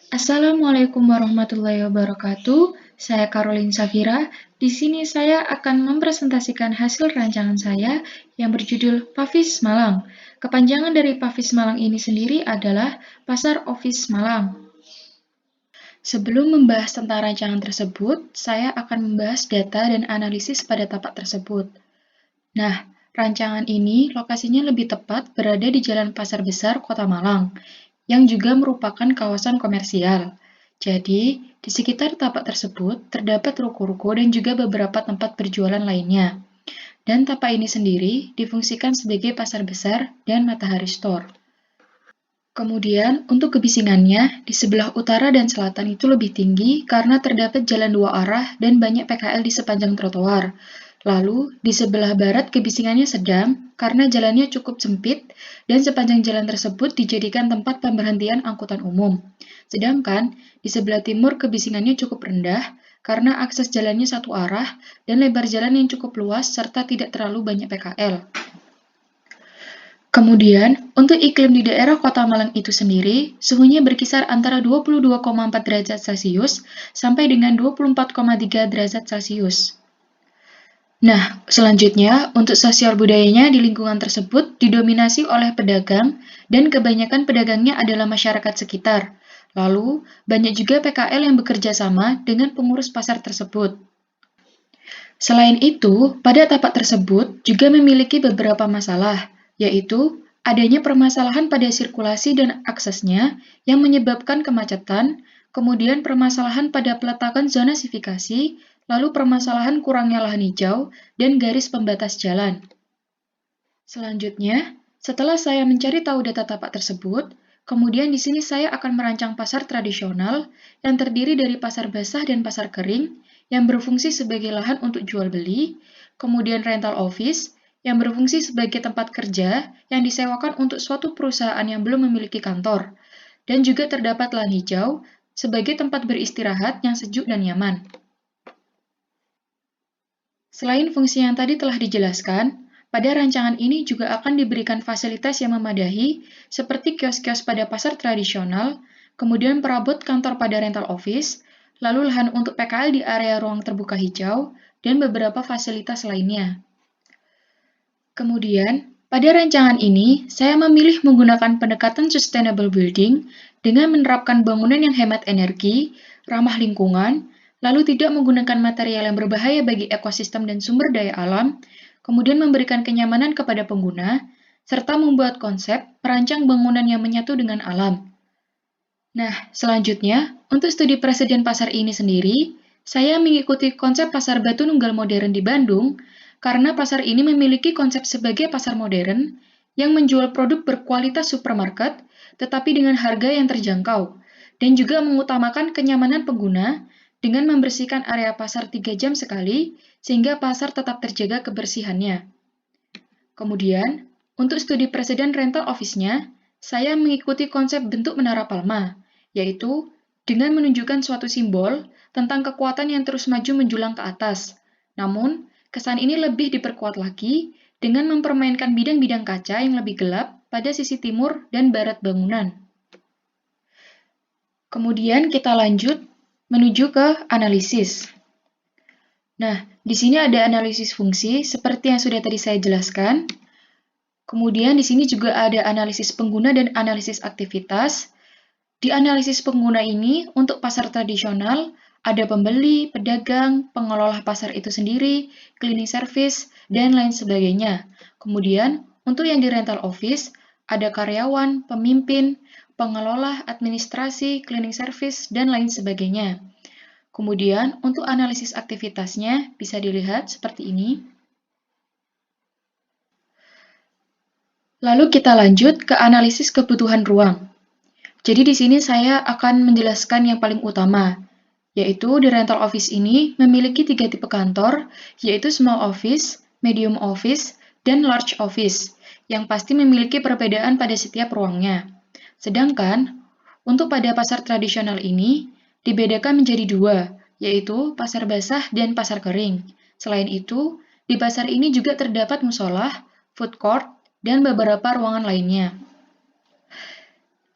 Assalamualaikum warahmatullahi wabarakatuh. Saya Caroline Safira. Di sini saya akan mempresentasikan hasil rancangan saya yang berjudul Pavis Malang. Kepanjangan dari Pavis Malang ini sendiri adalah Pasar Office Malang. Sebelum membahas tentang rancangan tersebut, saya akan membahas data dan analisis pada tapak tersebut. Nah, rancangan ini lokasinya lebih tepat berada di Jalan Pasar Besar, Kota Malang, yang juga merupakan kawasan komersial. Jadi, di sekitar tapak tersebut terdapat ruko-ruko dan juga beberapa tempat berjualan lainnya. Dan tapak ini sendiri difungsikan sebagai pasar besar dan Matahari Store. Kemudian, untuk kebisingannya, di sebelah utara dan selatan itu lebih tinggi karena terdapat jalan dua arah dan banyak PKL di sepanjang trotoar. Lalu, di sebelah barat kebisingannya sedang karena jalannya cukup sempit dan sepanjang jalan tersebut dijadikan tempat pemberhentian angkutan umum. Sedangkan, di sebelah timur kebisingannya cukup rendah karena akses jalannya satu arah dan lebar jalan yang cukup luas serta tidak terlalu banyak PKL. Kemudian, untuk iklim di daerah Kota Malang itu sendiri, suhunya berkisar antara 22,4 derajat Celcius sampai dengan 24,3 derajat Celcius. Nah, selanjutnya, untuk sosial budayanya di lingkungan tersebut didominasi oleh pedagang dan kebanyakan pedagangnya adalah masyarakat sekitar. Lalu, banyak juga PKL yang bekerja sama dengan pengurus pasar tersebut. Selain itu, pada tapak tersebut juga memiliki beberapa masalah, yaitu adanya permasalahan pada sirkulasi dan aksesnya yang menyebabkan kemacetan, kemudian permasalahan pada peletakan zona sifikasi, lalu permasalahan kurangnya lahan hijau, dan garis pembatas jalan. Selanjutnya, setelah saya mencari tahu data tapak tersebut, kemudian di sini saya akan merancang pasar tradisional yang terdiri dari pasar basah dan pasar kering yang berfungsi sebagai lahan untuk jual beli, kemudian rental office yang berfungsi sebagai tempat kerja yang disewakan untuk suatu perusahaan yang belum memiliki kantor, dan juga terdapat lahan hijau sebagai tempat beristirahat yang sejuk dan nyaman. Selain fungsi yang tadi telah dijelaskan, pada rancangan ini juga akan diberikan fasilitas yang memadahi, seperti kios-kios pada pasar tradisional, kemudian perabot kantor pada rental office, lalu lahan untuk PKL di area ruang terbuka hijau, dan beberapa fasilitas lainnya. Kemudian, pada rancangan ini, saya memilih menggunakan pendekatan sustainable building dengan menerapkan bangunan yang hemat energi, ramah lingkungan, lalu tidak menggunakan material yang berbahaya bagi ekosistem dan sumber daya alam, kemudian memberikan kenyamanan kepada pengguna, serta membuat konsep merancang bangunan yang menyatu dengan alam. Nah, selanjutnya, untuk studi presiden pasar ini sendiri, saya mengikuti konsep pasar batu nunggal modern di Bandung, karena pasar ini memiliki konsep sebagai pasar modern yang menjual produk berkualitas supermarket, tetapi dengan harga yang terjangkau, dan juga mengutamakan kenyamanan pengguna dengan membersihkan area pasar 3 jam sekali, sehingga pasar tetap terjaga kebersihannya. Kemudian, untuk studi presiden rental office-nya, saya mengikuti konsep bentuk menara Palma, yaitu dengan menunjukkan suatu simbol tentang kekuatan yang terus maju menjulang ke atas. Namun, kesan ini lebih diperkuat lagi dengan mempermainkan bidang-bidang kaca yang lebih gelap pada sisi timur dan barat bangunan. Kemudian kita lanjut menuju ke analisis. Nah, di sini ada analisis fungsi seperti yang sudah tadi saya jelaskan. Kemudian di sini juga ada analisis pengguna dan analisis aktivitas. Di analisis pengguna ini, untuk pasar tradisional, ada pembeli, pedagang, pengelola pasar itu sendiri, cleaning service, dan lain sebagainya. Kemudian, untuk yang di rental office, ada karyawan, pemimpin, pengelola, administrasi, cleaning service, dan lain sebagainya. Kemudian, untuk analisis aktivitasnya bisa dilihat seperti ini. Lalu kita lanjut ke analisis kebutuhan ruang. Jadi di sini saya akan menjelaskan yang paling utama, yaitu di rental office ini memiliki 3 tipe kantor, yaitu small office, medium office, dan large office, yang pasti memiliki perbedaan pada setiap ruangnya. Sedangkan, untuk pada pasar tradisional ini, dibedakan menjadi dua, yaitu pasar basah dan pasar kering. Selain itu, di pasar ini juga terdapat musola, food court, dan beberapa ruangan lainnya.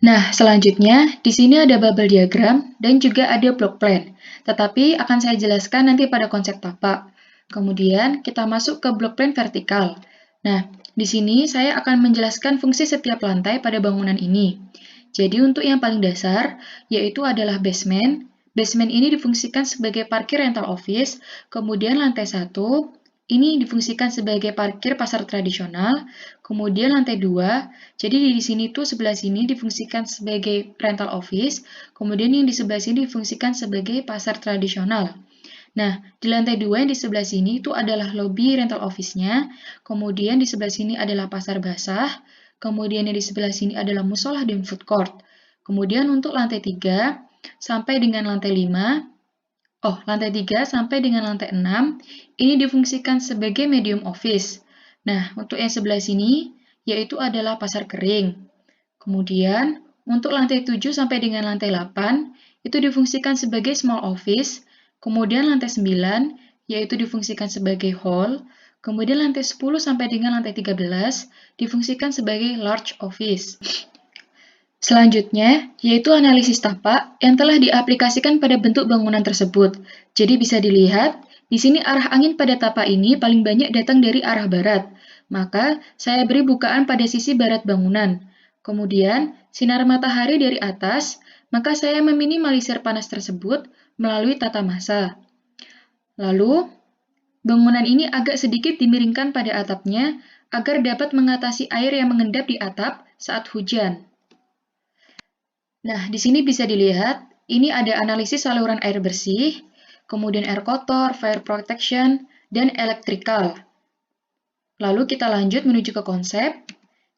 Nah, selanjutnya di sini ada bubble diagram dan juga ada block plan. Tetapi akan saya jelaskan nanti pada konsep tapak. Kemudian kita masuk ke block plan vertikal. Nah, di sini saya akan menjelaskan fungsi setiap lantai pada bangunan ini. Jadi untuk yang paling dasar, yaitu adalah basement. Basement ini difungsikan sebagai parkir rental office, kemudian lantai 1 ini difungsikan sebagai parkir pasar tradisional, kemudian lantai 2, jadi di sini tuh sebelah sini difungsikan sebagai rental office, kemudian yang di sebelah sini difungsikan sebagai pasar tradisional. Nah, di lantai 2 yang di sebelah sini itu adalah lobby rental office-nya, kemudian di sebelah sini adalah pasar basah, kemudian yang di sebelah sini adalah musola dan food court. Kemudian untuk lantai 3 sampai dengan lantai 5, lantai 3 sampai dengan lantai 6, ini difungsikan sebagai medium office. Nah, untuk yang sebelah sini, yaitu adalah pasar kering. Kemudian, untuk lantai 7 sampai dengan lantai 8, itu difungsikan sebagai small office. Kemudian lantai 9, yaitu difungsikan sebagai hall. Kemudian lantai 10 sampai dengan lantai 13, difungsikan sebagai large office. Selanjutnya, yaitu analisis tapak yang telah diaplikasikan pada bentuk bangunan tersebut. Jadi bisa dilihat, di sini arah angin pada tapak ini paling banyak datang dari arah barat. Maka, saya beri bukaan pada sisi barat bangunan. Kemudian, sinar matahari dari atas, maka saya meminimalisir panas tersebut melalui tata massa. Lalu, bangunan ini agak sedikit dimiringkan pada atapnya agar dapat mengatasi air yang mengendap di atap saat hujan. Nah, di sini bisa dilihat, ini ada analisis saluran air bersih, kemudian air kotor, fire protection, dan electrical. Lalu kita lanjut menuju ke konsep.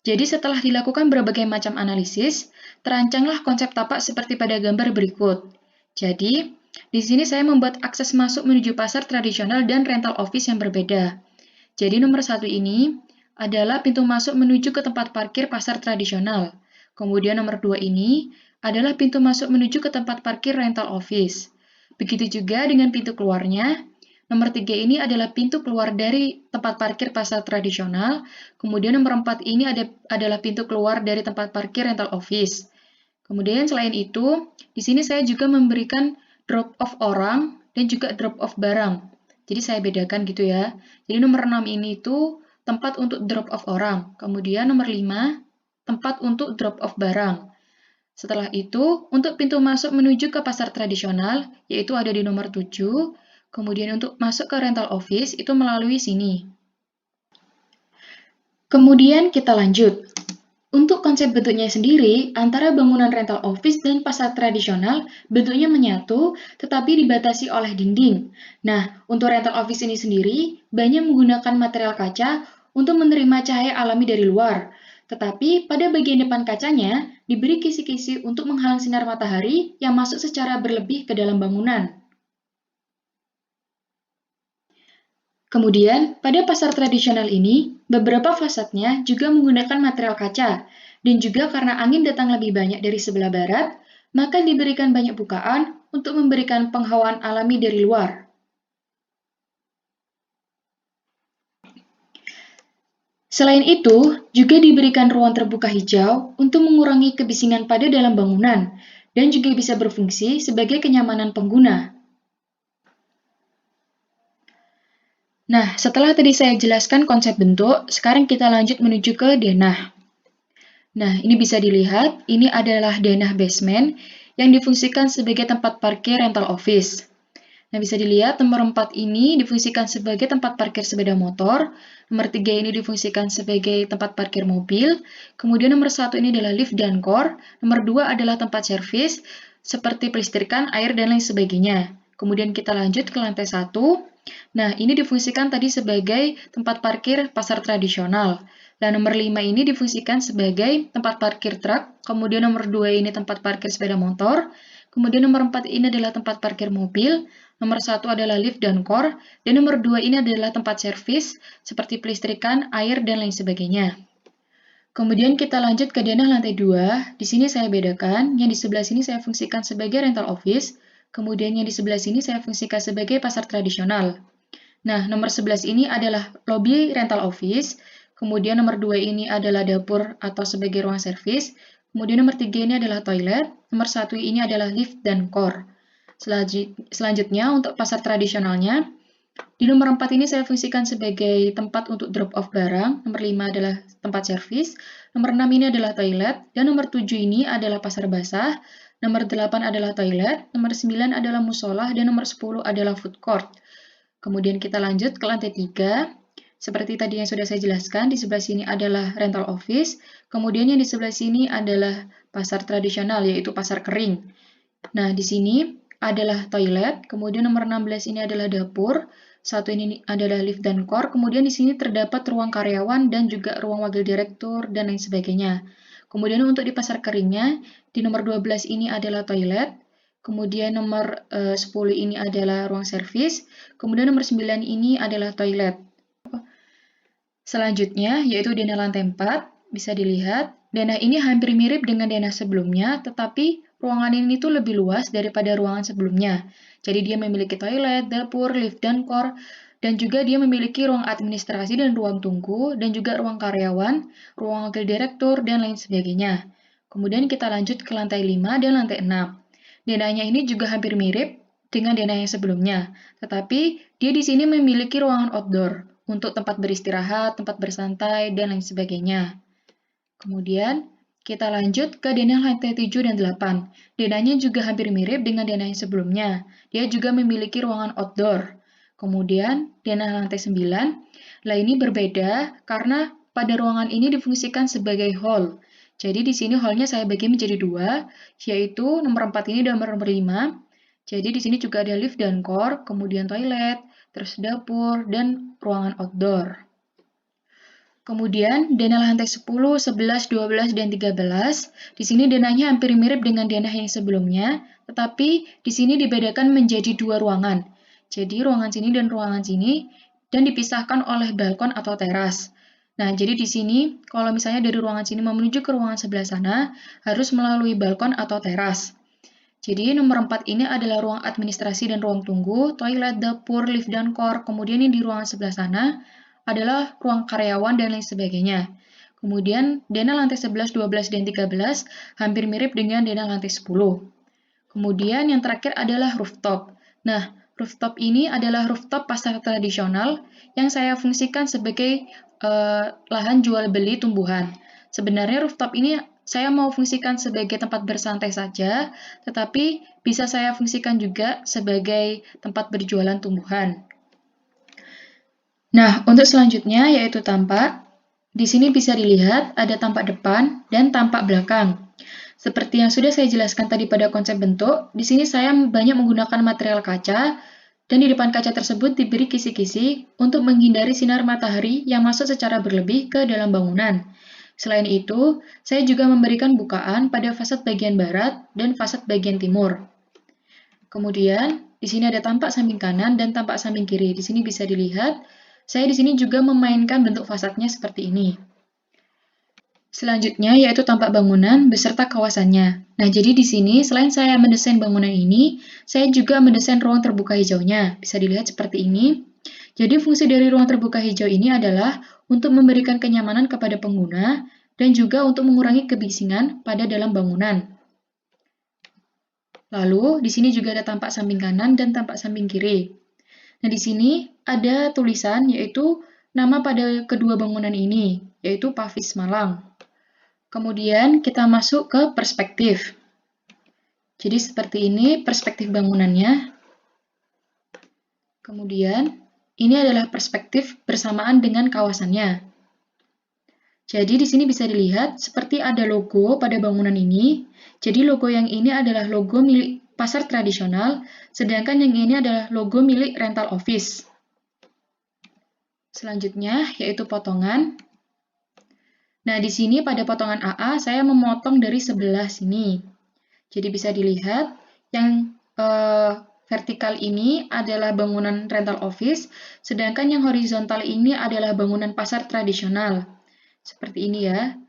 Jadi setelah dilakukan berbagai macam analisis, terancanglah konsep tapak seperti pada gambar berikut. Jadi, di sini saya membuat akses masuk menuju pasar tradisional dan rental office yang berbeda. Jadi nomor 1 ini adalah pintu masuk menuju ke tempat parkir pasar tradisional. Kemudian nomor 2 ini adalah pintu masuk menuju ke tempat parkir rental office. Begitu juga dengan pintu keluarnya. Nomor 3 ini adalah pintu keluar dari tempat parkir pasar tradisional. Kemudian nomor 4 ini adalah pintu keluar dari tempat parkir rental office. Kemudian selain itu, di sini saya juga memberikan drop off orang dan juga drop off barang. Jadi saya bedakan gitu ya. Jadi nomor 6 ini itu tempat untuk drop off orang. Kemudian nomor 5, tempat untuk drop off barang. Setelah itu, untuk pintu masuk menuju ke pasar tradisional, yaitu ada di nomor 7. Kemudian untuk masuk ke rental office, itu melalui sini. Kemudian kita lanjut. Untuk konsep bentuknya sendiri, antara bangunan rental office dan pasar tradisional bentuknya menyatu, tetapi dibatasi oleh dinding. Nah, untuk rental office ini sendiri, banyak menggunakan material kaca untuk menerima cahaya alami dari luar. Tetapi pada bagian depan kacanya, diberi kisi-kisi untuk menghalang sinar matahari yang masuk secara berlebih ke dalam bangunan. Kemudian, pada pasar tradisional ini, beberapa fasadnya juga menggunakan material kaca, dan juga karena angin datang lebih banyak dari sebelah barat, maka diberikan banyak bukaan untuk memberikan penghawaan alami dari luar. Selain itu, juga diberikan ruang terbuka hijau untuk mengurangi kebisingan pada dalam bangunan, dan juga bisa berfungsi sebagai kenyamanan pengguna. Nah, setelah tadi saya jelaskan konsep bentuk, sekarang kita lanjut menuju ke denah. Nah, ini bisa dilihat, ini adalah denah basement yang difungsikan sebagai tempat parkir rental office. Nah, bisa dilihat nomor 4 ini difungsikan sebagai tempat parkir sepeda motor, nomor 3 ini difungsikan sebagai tempat parkir mobil, kemudian nomor 1 ini adalah lift dan core, nomor 2 adalah tempat servis, seperti pelistrikan, air, dan lain sebagainya. Kemudian kita lanjut ke lantai 1. Nah, ini difungsikan tadi sebagai tempat parkir pasar tradisional. Dan nomor 5 ini difungsikan sebagai tempat parkir truk, kemudian nomor 2 ini tempat parkir sepeda motor, kemudian nomor 4 ini adalah tempat parkir mobil, nomor 1 adalah lift dan core, dan nomor 2 ini adalah tempat servis, seperti pelistrikan, air, dan lain sebagainya. Kemudian kita lanjut ke denah lantai 2, di sini saya bedakan, yang di sebelah sini saya fungsikan sebagai rental office, kemudian yang di sebelah sini saya fungsikan sebagai pasar tradisional. Nah, nomor 11 ini adalah lobby rental office, kemudian nomor 2 ini adalah dapur atau sebagai ruang servis, Kemudian nomor 3 ini adalah toilet, nomor 1 ini adalah lift dan core. Selanjutnya untuk pasar tradisionalnya, di nomor 4 ini saya fungsikan sebagai tempat untuk drop off barang, nomor 5 adalah tempat servis, nomor 6 ini adalah toilet, dan nomor 7 ini adalah pasar basah, nomor 8 adalah toilet, nomor 9 adalah musola, dan nomor 10 adalah food court. Kemudian kita lanjut ke lantai 3. Seperti tadi yang sudah saya jelaskan, di sebelah sini adalah rental office, kemudian yang di sebelah sini adalah pasar tradisional, yaitu pasar kering. Nah, di sini adalah toilet, kemudian nomor 16 ini adalah dapur, satu ini adalah lift dan core, kemudian di sini terdapat ruang karyawan dan juga ruang wakil direktur dan lain sebagainya. Kemudian untuk di pasar keringnya, di nomor 12 ini adalah toilet, kemudian nomor 10 ini adalah ruang servis, kemudian nomor 9 ini adalah toilet. Selanjutnya, yaitu denah lantai 4, bisa dilihat, denah ini hampir mirip dengan denah sebelumnya, tetapi ruangan ini tuh lebih luas daripada ruangan sebelumnya. Jadi dia memiliki toilet, dapur, lift, dan core, dan juga dia memiliki ruang administrasi dan ruang tunggu, dan juga ruang karyawan, ruang wakil direktur, dan lain sebagainya. Kemudian kita lanjut ke lantai 5 dan lantai 6. Denahnya ini juga hampir mirip dengan denah yang sebelumnya, tetapi dia di sini memiliki ruangan outdoor untuk tempat beristirahat, tempat bersantai, dan lain sebagainya. Kemudian, kita lanjut ke denah lantai 7 dan 8. Denahnya juga hampir mirip dengan denah yang sebelumnya. Dia juga memiliki ruangan outdoor. Kemudian, denah lantai 9. Lah ini berbeda karena pada ruangan ini difungsikan sebagai hall. Jadi di sini hallnya saya bagi menjadi 2, yaitu nomor 4 ini dan nomor 5. Jadi di sini juga ada lift dan core, kemudian toilet, terus dapur, dan ruangan outdoor. Kemudian, denah lantai 10, 11, 12, dan 13. Di sini denahnya hampir mirip dengan denah yang sebelumnya, tetapi di sini dibedakan menjadi 2 ruangan. Jadi, ruangan sini dan ruangan sini, dan dipisahkan oleh balkon atau teras. Nah, jadi di sini, kalau misalnya dari ruangan sini mau menuju ke ruangan sebelah sana, harus melalui balkon atau teras. Jadi nomor 4 ini adalah ruang administrasi dan ruang tunggu, toilet, dapur, lift, dan core. Kemudian yang di ruangan sebelah sana adalah ruang karyawan dan lain sebagainya. Kemudian denah lantai 11, 12, dan 13 hampir mirip dengan denah lantai 10. Kemudian yang terakhir adalah rooftop. Nah, rooftop ini adalah rooftop pasar tradisional yang saya fungsikan sebagai lahan jual beli tumbuhan. Sebenarnya rooftop ini saya mau fungsikan sebagai tempat bersantai saja, tetapi bisa saya fungsikan juga sebagai tempat berjualan tumbuhan. Nah, untuk selanjutnya yaitu tampak. Di sini bisa dilihat ada tampak depan dan tampak belakang. Seperti yang sudah saya jelaskan tadi pada konsep bentuk, di sini saya banyak menggunakan material kaca, dan di depan kaca tersebut diberi kisi-kisi untuk menghindari sinar matahari yang masuk secara berlebih ke dalam bangunan. Selain itu, saya juga memberikan bukaan pada fasad bagian barat dan fasad bagian timur. Kemudian, di sini ada tampak samping kanan dan tampak samping kiri. Di sini bisa dilihat, saya di sini juga memainkan bentuk fasadnya seperti ini. Selanjutnya yaitu tampak bangunan beserta kawasannya. Nah, jadi di sini selain saya mendesain bangunan ini, saya juga mendesain ruang terbuka hijaunya. Bisa dilihat seperti ini. Jadi fungsi dari ruang terbuka hijau ini adalah untuk memberikan kenyamanan kepada pengguna dan juga untuk mengurangi kebisingan pada dalam bangunan. Lalu, di sini juga ada tampak samping kanan dan tampak samping kiri. Nah, di sini ada tulisan yaitu nama pada kedua bangunan ini, yaitu Pavis Malang. Kemudian kita masuk ke perspektif. Jadi seperti ini perspektif bangunannya. Kemudian ini adalah perspektif bersamaan dengan kawasannya. Jadi di sini bisa dilihat seperti ada logo pada bangunan ini. Jadi logo yang ini adalah logo milik pasar tradisional, sedangkan yang ini adalah logo milik rental office. Selanjutnya yaitu potongan. Nah, di sini pada potongan AA saya memotong dari sebelah sini. Jadi bisa dilihat yang vertikal ini adalah bangunan rental office, sedangkan yang horizontal ini adalah bangunan pasar tradisional. Seperti ini ya.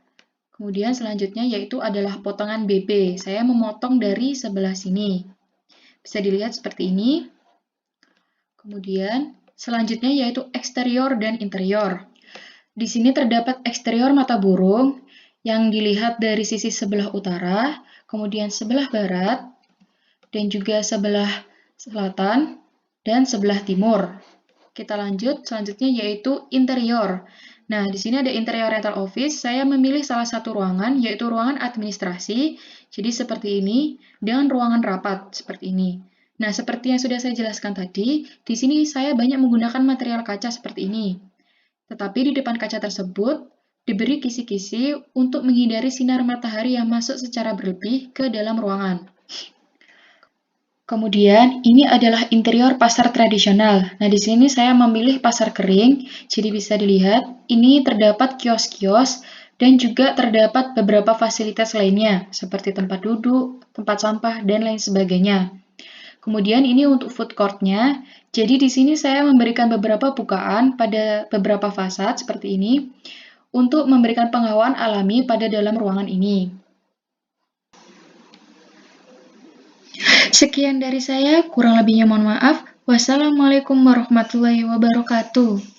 Kemudian selanjutnya yaitu adalah potongan BB. Saya memotong dari sebelah sini. Bisa dilihat seperti ini. Kemudian selanjutnya yaitu eksterior dan interior. Di sini terdapat eksterior mata burung yang dilihat dari sisi sebelah utara, kemudian sebelah barat, dan juga sebelah selatan, dan sebelah timur. Kita lanjut, selanjutnya yaitu interior. Nah, di sini ada interior rental office. Saya memilih salah satu ruangan, yaitu ruangan administrasi. Jadi seperti ini, dengan ruangan rapat seperti ini. Nah, seperti yang sudah saya jelaskan tadi, di sini saya banyak menggunakan material kaca seperti ini. Tetapi di depan kaca tersebut, diberi kisi-kisi untuk menghindari sinar matahari yang masuk secara berlebih ke dalam ruangan. Kemudian, ini adalah interior pasar tradisional. Nah, di sini saya memilih pasar kering, jadi bisa dilihat, ini terdapat kios-kios dan juga terdapat beberapa fasilitas lainnya, seperti tempat duduk, tempat sampah, dan lain sebagainya. Kemudian ini untuk food court-nya, jadi di sini saya memberikan beberapa bukaan pada beberapa fasad seperti ini, untuk memberikan penghawaan alami pada dalam ruangan ini. Sekian dari saya, kurang lebihnya mohon maaf. Wassalamualaikum warahmatullahi wabarakatuh.